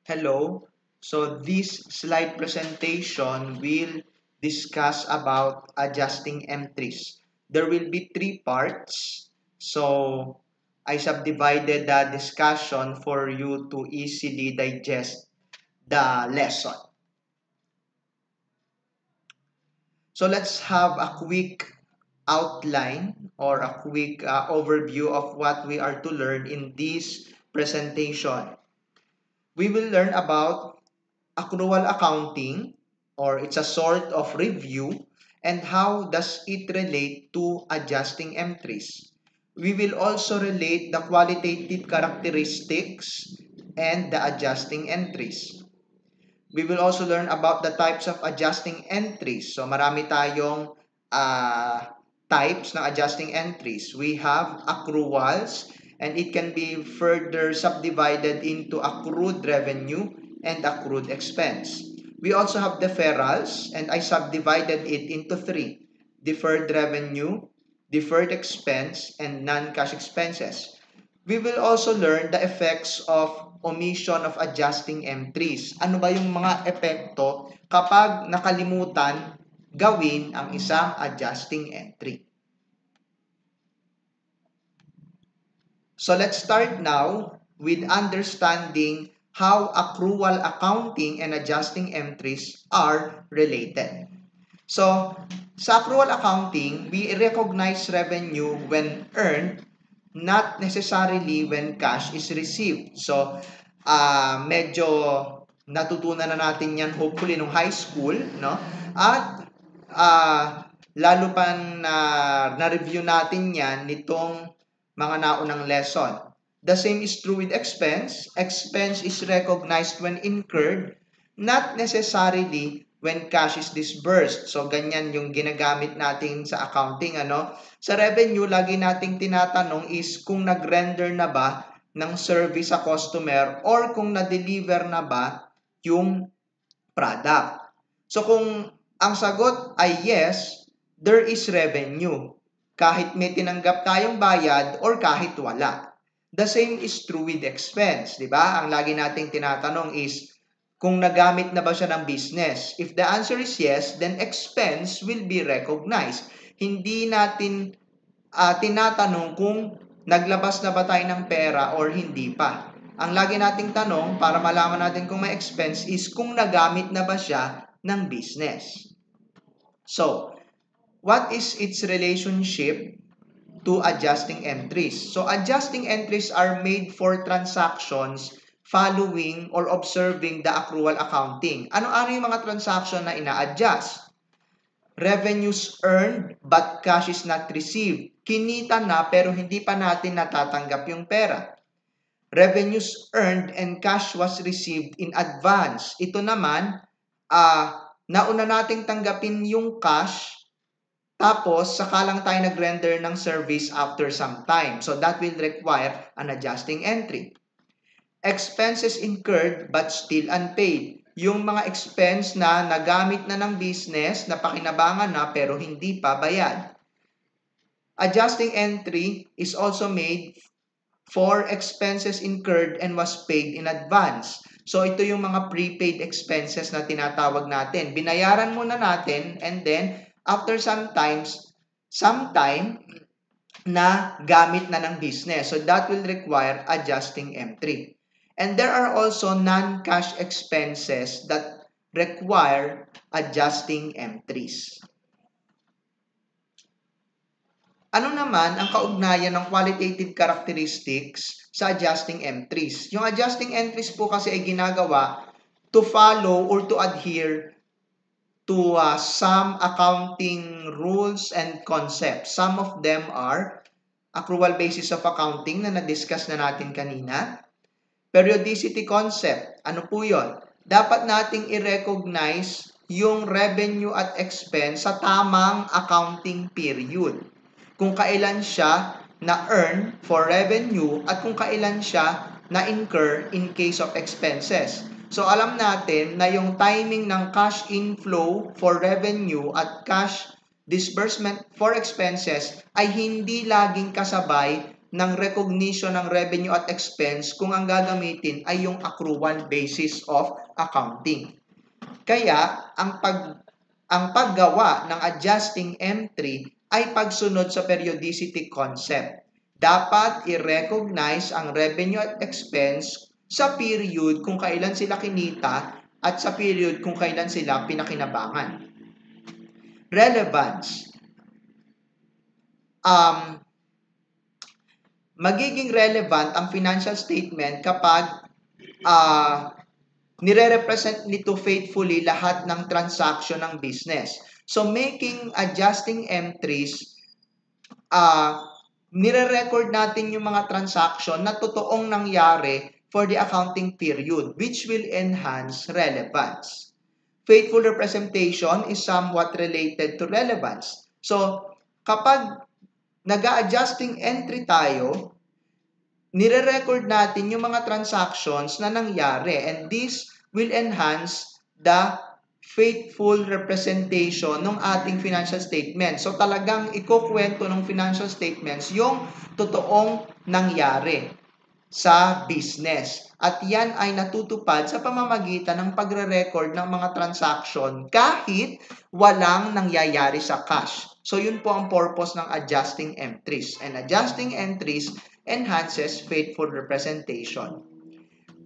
Hello. So this slide presentation will discuss about adjusting entries. There will be three parts. So I subdivided the discussion for you to easily digest the lesson. So let's have a quick outline or a quick overview of what we are to learn in this presentation. We will learn about accrual accounting, or it's a sort of review, and how does it relate to adjusting entries. We will also relate the qualitative characteristics and the adjusting entries. We will also learn about the types of adjusting entries. So marami tayong uh, types ng adjusting entries. We have accruals, and it can be further subdivided into accrued revenue and accrued expense. We also have deferrals, and I subdivided it into three: deferred revenue, deferred expense, and non-cash expenses. We will also learn the effects of omission of adjusting entries. Ano ba yung mga epekto kapag nakalimutan gawin ang isang adjusting entry? So let's start now with understanding how accrual accounting and adjusting entries are related. So, sa accrual accounting, we recognize revenue when earned, not necessarily when cash is received. So, medyo natutunan na natin yan hopefully nung high school, no? At lalo pa na-review natin yan nitong mga naunang lesson. The same is true with expense. Expense is recognized when incurred, not necessarily when cash is disbursed. So, ganyan yung ginagamit natin sa accounting, ano? Sa revenue, lagi nating tinatanong is kung nag-render na ba ng service sa customer or kung na-deliver na ba yung product. So, kung ang sagot ay yes, there is revenue. Kahit may tinanggap tayong bayad or kahit wala. The same is true with expense, di ba? Ang lagi nating tinatanong is kung nagamit na ba siya ng business. If the answer is yes, then expense will be recognized. Hindi natin tinatanong kung naglabas na ba tayo ng pera or hindi pa. Ang lagi nating tanong para malaman natin kung may expense is kung nagamit na ba siya ng business. So, what is its relationship to adjusting entries? So, adjusting entries are made for transactions following or observing the accrual accounting. Ano-ano yung mga transaction na ina-adjust? Revenues earned but cash is not received. Kinita na pero hindi pa natin natatanggap yung pera. Revenues earned and cash was received in advance. Ito naman, nauna nating tanggapin yung cash, tapos saka lang tayo nag-render ng service after some time. So that will require an adjusting entry. Expenses incurred but still unpaid. Yung mga expense na nagamit na ng business, na pakinabangan na pero hindi pa bayad. Adjusting entry is also made for expenses incurred and was paid in advance. So ito yung mga prepaid expenses na tinatawag natin. Binayaran muna natin and then after sometime na gamit na ng business. So that will require adjusting entry. And there are also non-cash expenses that require adjusting entries. Ano naman ang kaugnayan ng qualitative characteristics sa adjusting entries? Yung adjusting entries po kasi ay ginagawa to follow or to adhere to some accounting rules and concepts. Some of them are accrual basis of accounting na na-discuss na natin kanina. Periodicity concept, ano po yun? Dapat nating i-recognize yung revenue at expense sa tamang accounting period. Kung kailan siya na-earn for revenue at kung kailan siya na-incur in case of expenses. So alam natin na yung timing ng cash inflow for revenue at cash disbursement for expenses ay hindi laging kasabay ng recognition ng revenue at expense kung ang gagamitin ay yung accrual basis of accounting. Kaya, ang paggawa ng adjusting entry ay pagsunod sa periodicity concept. Dapat i-recognize ang revenue at expense sa period kung kailan sila kinita at sa period kung kailan sila pinakinabangan. Relevance. Magiging relevant ang financial statement kapag nire-represent nito faithfully lahat ng transaction ng business. So, making adjusting entries, nire-record natin yung mga transaction na totoong nangyari for the accounting period, which will enhance relevance. Faithful representation is somewhat related to relevance. So, kapag nag-adjusting entry tayo, nire-record natin yung mga transactions na nangyari, and this will enhance the faithful representation ng ating financial statement. So talagang ikukwento ng financial statements yung totoong nangyari sa business. At yan ay natutupad sa pamamagitan ng pagre-record ng mga transaction kahit walang nangyayari sa cash. So yun po ang purpose ng adjusting entries. And adjusting entries enhances faithful representation.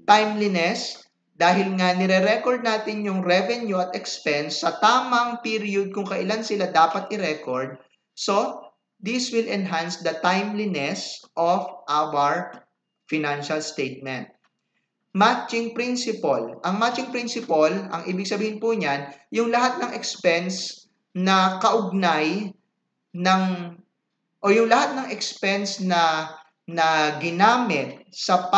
Timeliness, dahil nga nire-record natin yung revenue at expense sa tamang period kung kailan sila dapat i-record, so this will enhance the timeliness of our financial statement. Matching principle. Ang matching principle, ang ibig sabihin po niyan, yung lahat ng expense na kaugnay ng, o yung lahat ng expense na ginamit sa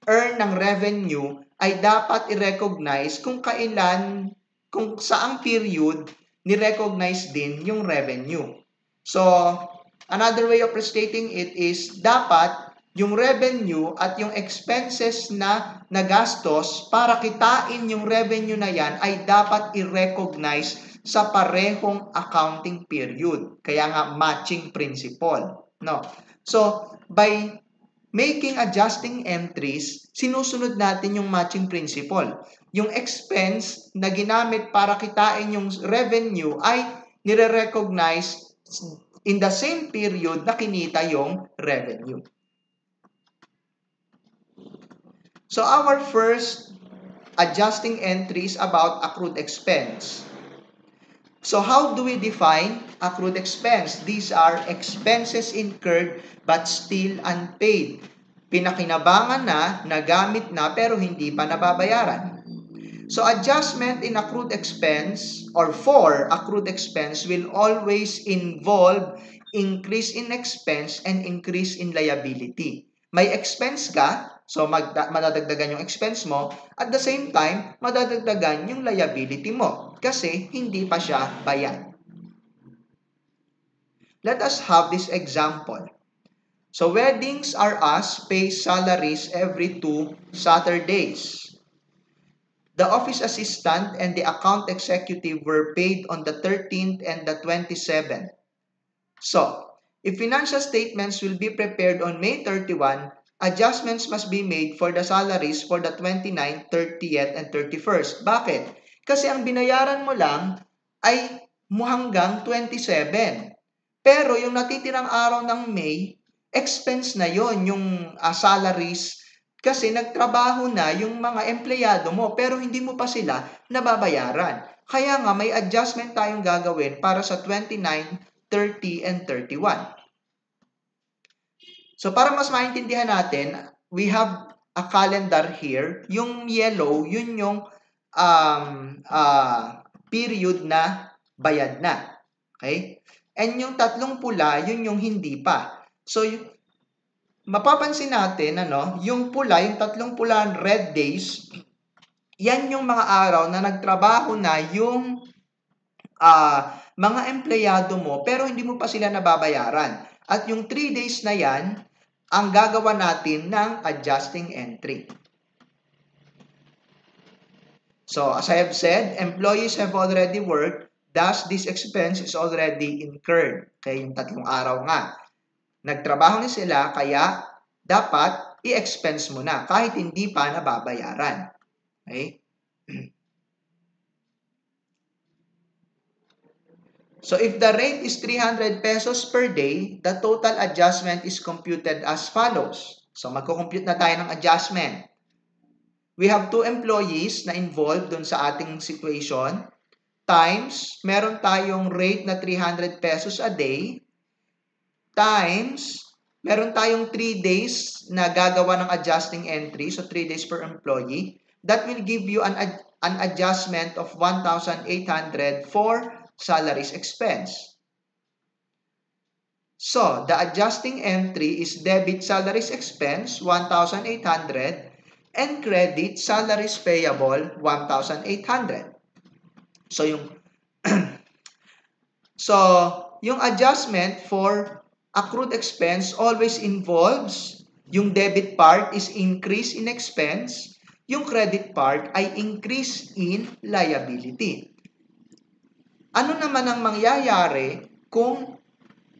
earn ng revenue ay dapat i-recognize kung kailan, kung saang period ni-recognize din yung revenue. So, another way of restating it is dapat yung revenue at yung expenses na nagastos para kitain yung revenue na yan ay dapat i-recognize sa parehong accounting period. Kaya nga matching principle. No? So, by making adjusting entries, sinusunod natin yung matching principle. Yung expense na ginamit para kitain yung revenue ay nire-recognize in the same period na kinita yung revenue. So our first adjusting entry is about accrued expense. So how do we define accrued expense? These are expenses incurred but still unpaid. Pinakinabangan na, nagamit na, pero hindi pa nababayaran. So adjustment in accrued expense or for accrued expense will always involve increase in expense and increase in liability. May expense ka, so madadagdagan yung expense mo, at the same time, madadagdagan yung liability mo kasi hindi pa siya bayad. Let us have this example. So weddings are us pays salaries every 2 Saturdays. The office assistant and the account executive were paid on the 13th and the 27th. So, if financial statements will be prepared on May 31, adjustments must be made for the salaries for the 29th, 30th, and 31st. Bakit? Kasi ang binayaran mo lang ay hanggang 27. Pero yung natitirang araw ng May, expense na yon, yung salaries, kasi nagtrabaho na yung mga empleyado mo pero hindi mo pa sila nababayaran. Kaya nga may adjustment tayong gagawin para sa 29, 30, and 31. So para mas maintindihan natin, we have a calendar here. Yung yellow, yun yung period na bayad na. Okay? And yung tatlong pula, yun yung hindi pa. So, mapapansin natin, yung pula, yung tatlong pula, red days, yan yung mga araw na nagtrabaho na yung mga empleyado mo, pero hindi mo pa sila nababayaran. At yung 3 days na yan, ang gagawa natin ng adjusting entry. So, as I have said, employees have already worked, thus this expense is already incurred. Okay, yung tatlong araw nga. Nagtrabaho na sila, kaya dapat i-expense mo na kahit hindi pa nababayaran. Okay? So if the rate is 300 pesos per day, the total adjustment is computed as follows. So magko-compute na tayo ng adjustment. We have 2 employees na involved dun sa ating situation, times, meron tayong rate na 300 pesos a day, times, meron tayong 3 days na gagawa ng adjusting entry, so 3 days per employee. That will give you an adjustment of 1,800 for salaries expense. So, the adjusting entry is debit salaries expense, 1,800, and credit salaries payable, 1,800. So, yung adjustment for accrued expense always involves yung debit part is increase in expense, yung credit part ay increase in liability. Ano naman ang mangyayari kung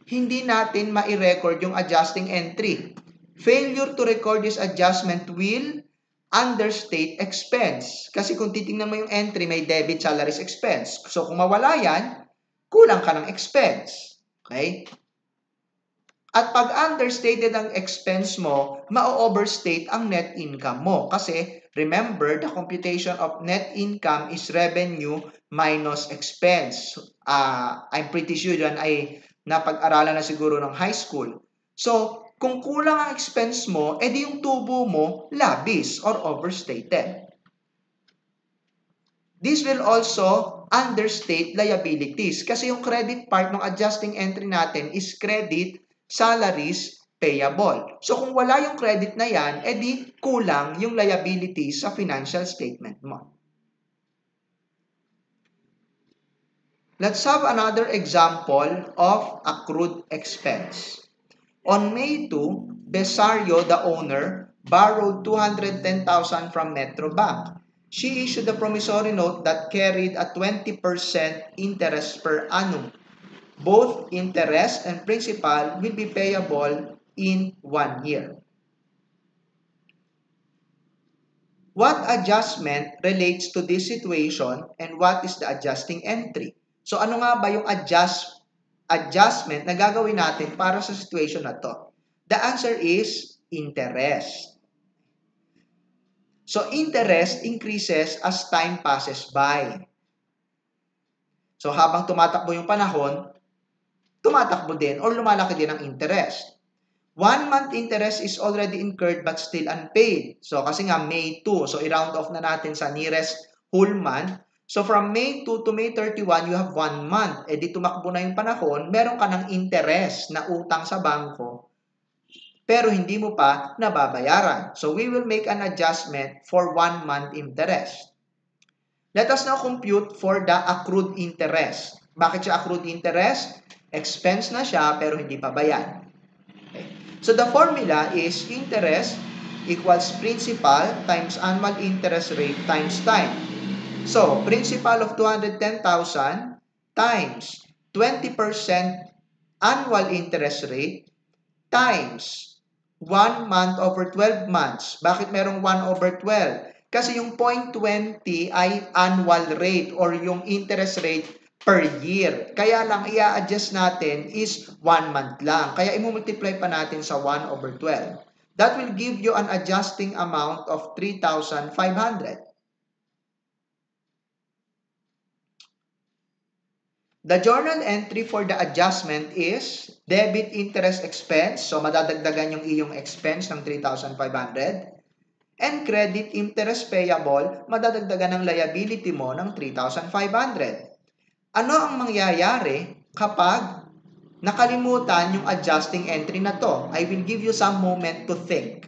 hindi natin ma-record yung adjusting entry? Failure to record this adjustment will understate expense. Kasi kung titingnan mo yung entry, may debit salaries expense. So kung mawala yan, kulang ka ng expense. Okay? At pag understated ang expense mo, ma-overstate ang net income mo. Kasi remember, the computation of net income is revenue minus expense. I'm pretty sure yan ay napag-aralan na siguro ng high school. So, kung kulang ang expense mo, edi yung tubo mo labis or overstated. This will also understate liabilities kasi yung credit part ng adjusting entry natin is credit salaries payable. So kung wala yung credit na yan, edi kulang yung liabilities sa financial statement mo. Let's have another example of accrued expense. On May 2, Besario, the owner, borrowed 210,000 from Metro Bank. She issued a promissory note that carried a 20% interest per annum. Both interest and principal will be payable in 1 year. What adjustment relates to this situation and what is the adjusting entry? So ano nga ba yung adjustment na gagawin natin para sa situation na to? The answer is interest. So interest increases as time passes by. So habang tumatakbo yung panahon, tumatakbo din or lumalaki din ang interest. 1 month interest is already incurred but still unpaid. So kasi nga May 2, so i-round off na natin sa nearest whole month. So from May 2 to May 31, you have 1 month. E di tumakbo na yung panahon, meron ka ng interest na utang sa bangko, pero hindi mo pa nababayaran. So we will make an adjustment for 1 month interest. Let us now compute for the accrued interest. Bakit siya accrued interest? Expense na siya pero hindi pa bayad. Okay. So the formula is interest equals principal times annual interest rate times time. So, principal of 210,000 times 20% annual interest rate times 1 month over 12 months. Bakit merong 1 over 12? Kasi yung 0.20 ay annual rate or yung interest rate per year. Kaya lang i-adjust natin is 1 month lang. Kaya i-multiply pa natin sa 1 over 12. That will give you an adjusting amount of 3,500. The journal entry for the adjustment is debit interest expense. So, madadagdagan yung iyong expense ng 3,500. And credit interest payable, madadagdagan ng liability mo ng 3,500. Ano ang mangyayari kapag nakalimutan yung adjusting entry na to? I will give you some moment to think.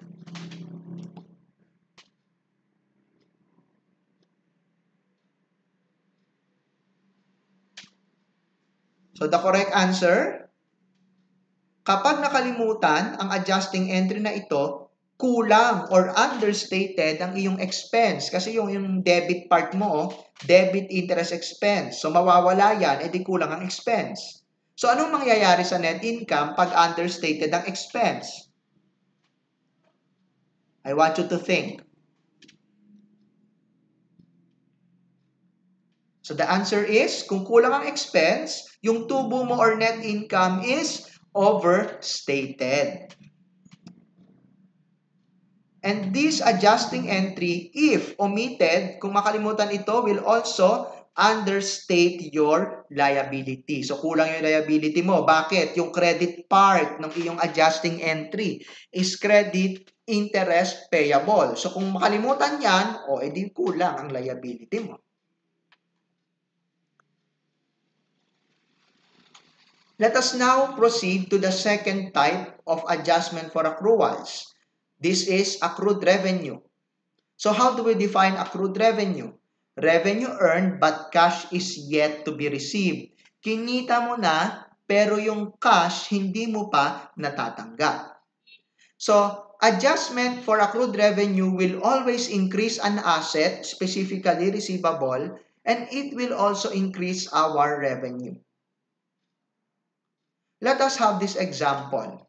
So the correct answer, kapag nakalimutan ang adjusting entry na ito, kulang or understated ang iyong expense. Kasi yung debit part mo, debit interest expense. So mawawala yan, edi kulang ang expense. So, anong mangyayari sa net income pag understated ang expense? I want you to think. So, the answer is, kung kulang ang expense, yung tubo mo or net income is overstated. And this adjusting entry, if omitted, kung makalimutan ito, will also understate your liability. So, kulang yung liability mo. Bakit? Yung credit part ng iyong adjusting entry is credit interest payable. So, kung makalimutan yan, edi kulang ang liability mo. Let us now proceed to the second type of adjustment for accruals. This is accrued revenue. So how do we define accrued revenue? Revenue earned but cash is yet to be received. Kinita mo na pero yung cash hindi mo pa natatanggap. So adjustment for accrued revenue will always increase an asset, specifically receivable, and it will also increase our revenue. Let us have this example.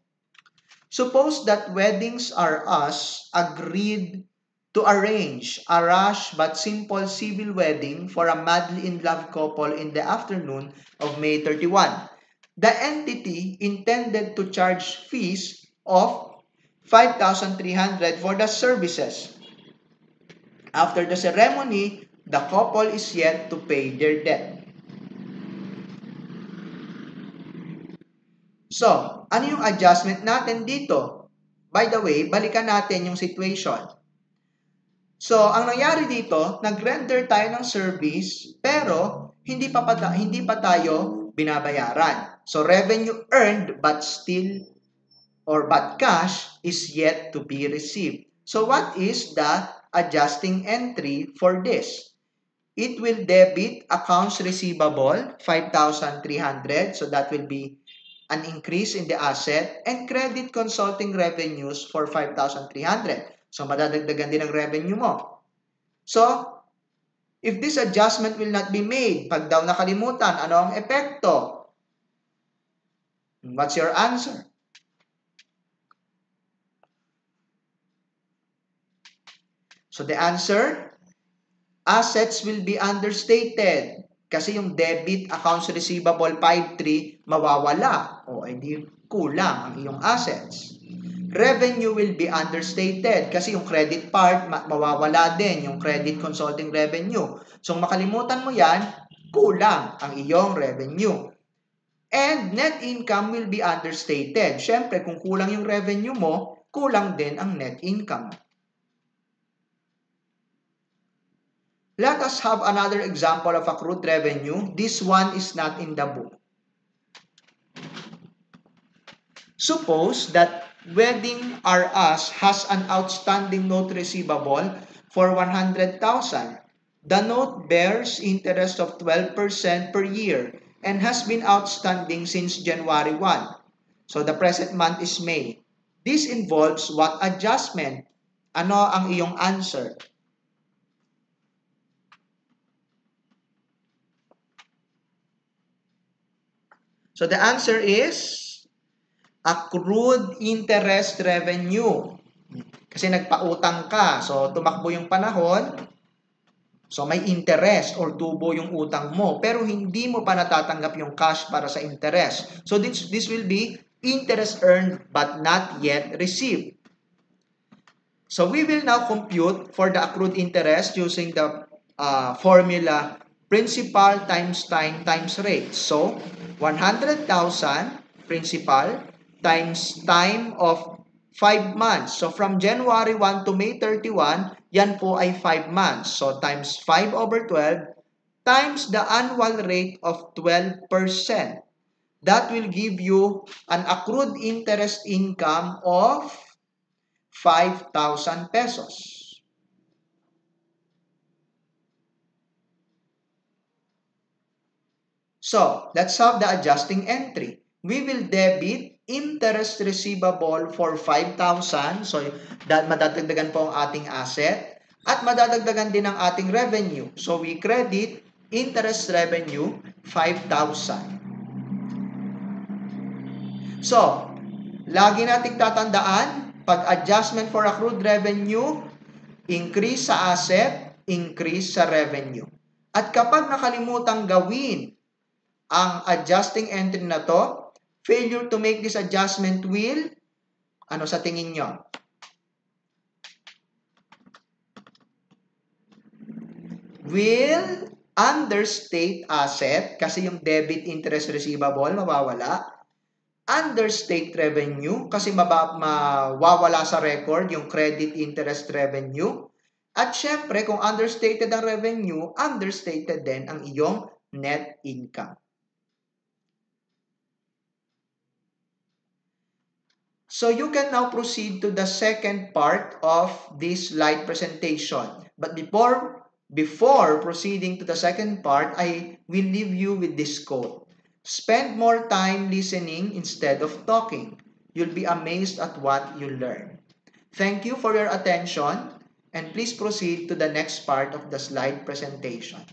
Suppose that Weddings R Us agreed to arrange a rush but simple civil wedding for a madly in love couple in the afternoon of May 31. The entity intended to charge fees of 5,300 for the services. After the ceremony, the couple is yet to pay their debt. So, ano yung adjustment natin dito? By the way, balikan natin yung situation. So, ang nangyari dito, nag-render tayo ng service, pero hindi pa tayo binabayaran. So, revenue earned but cash is yet to be received. So, what is the adjusting entry for this? It will debit accounts receivable, 5,300. So, that will be an increase in the asset, and credit consulting revenues for 5,300. So, madadagdagan din ang revenue mo. So, if this adjustment will not be made, pag daw nakalimutan, ano ang epekto? What's your answer? So, the answer, assets will be understated. Kasi yung debit accounts receivable 5,3 mawawala. Edi kulang ang iyong assets. Revenue will be understated kasi yung credit part mawawala din, yung credit consulting revenue. So makalimutan mo yan, kulang ang iyong revenue. And net income will be understated. Siyempre, kung kulang yung revenue mo, kulang din ang net income. Let us have another example of accrued revenue. This one is not in the book. Suppose that Wedding R Us has an outstanding note receivable for 100,000. The note bears interest of 12% per year and has been outstanding since January 1. So the present month is May. This involves what adjustment? Ano ang iyong answer? So the answer is accrued interest revenue. Kasi nagpautang ka. So tumakbo yung panahon. So may interest or tubo yung utang mo. Pero hindi mo pa natatanggap yung cash para sa interest. So this will be interest earned but not yet received. So we will now compute for the accrued interest using the formula principal times time times rate. So 100,000 principal times time of 5 months. So from January 1 to May 31, yan po ay 5 months. So times 5 over 12 times the annual rate of 12%. That will give you an accrued interest income of 5,000 pesos. So, let's have the adjusting entry. We will debit interest receivable for 5,000. So, madadagdagan po ang ating asset. At madadagdagan din ang ating revenue. So, we credit interest revenue 5,000. So, lagi nating tatandaan, pag adjustment for accrued revenue, increase sa asset, increase sa revenue. At kapag nakalimutang gawin ang adjusting entry na to, failure to make this adjustment will, ano sa tingin nyo? Will understate asset, kasi yung debit interest receivable, mawawala. Understate revenue, kasi mawawala sa record yung credit interest revenue. At syempre, kung understated ang revenue, understated din ang iyong net income. So you can now proceed to the second part of this slide presentation. But before proceeding to the second part, I will leave you with this quote. Spend more time listening instead of talking. You'll be amazed at what you learn. Thank you for your attention, and please proceed to the next part of the slide presentation.